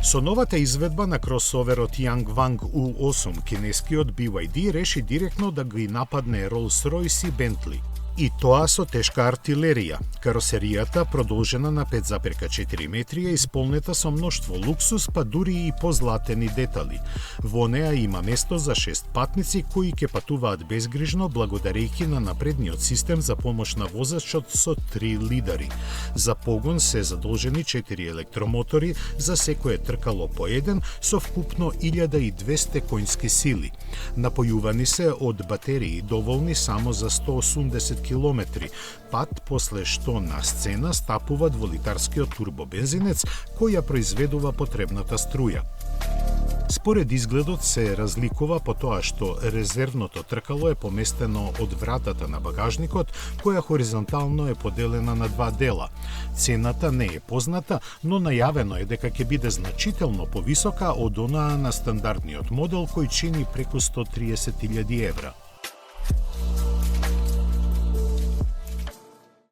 Со новата изведба на кросоверот Yangwang U8, кинескиот BYD реши директно да ги нападне Rolls-Royce и Bentley. И тоа со тешка артилерија. Каросеријата, продолжена на 5,4 метри, е исполнета со мноштво луксус, па дури и позлатени детали. Во неа има место за 6 патници кои ќе патуваат безгрижно благодарејќи на напредниот систем за помош на возачот со 3 лидари. За погон се задолжени 4 електромотори, за секое тркало по еден, со вкупно 1200 конски сили. Напојувани се од батерии доволни само за 180 километри, пат после што на сцена стапува дволитарскиот турбобензинец кој ја произведува потребната струја. Според изгледот се разликува по тоа што резервното тркало е поместено од вратата на багажникот, која хоризонтално е поделена на два дела. Цената не е позната, но најавено е дека ќе биде значително повисока од онаа на стандардниот модел кој чини преку 130.000 евра.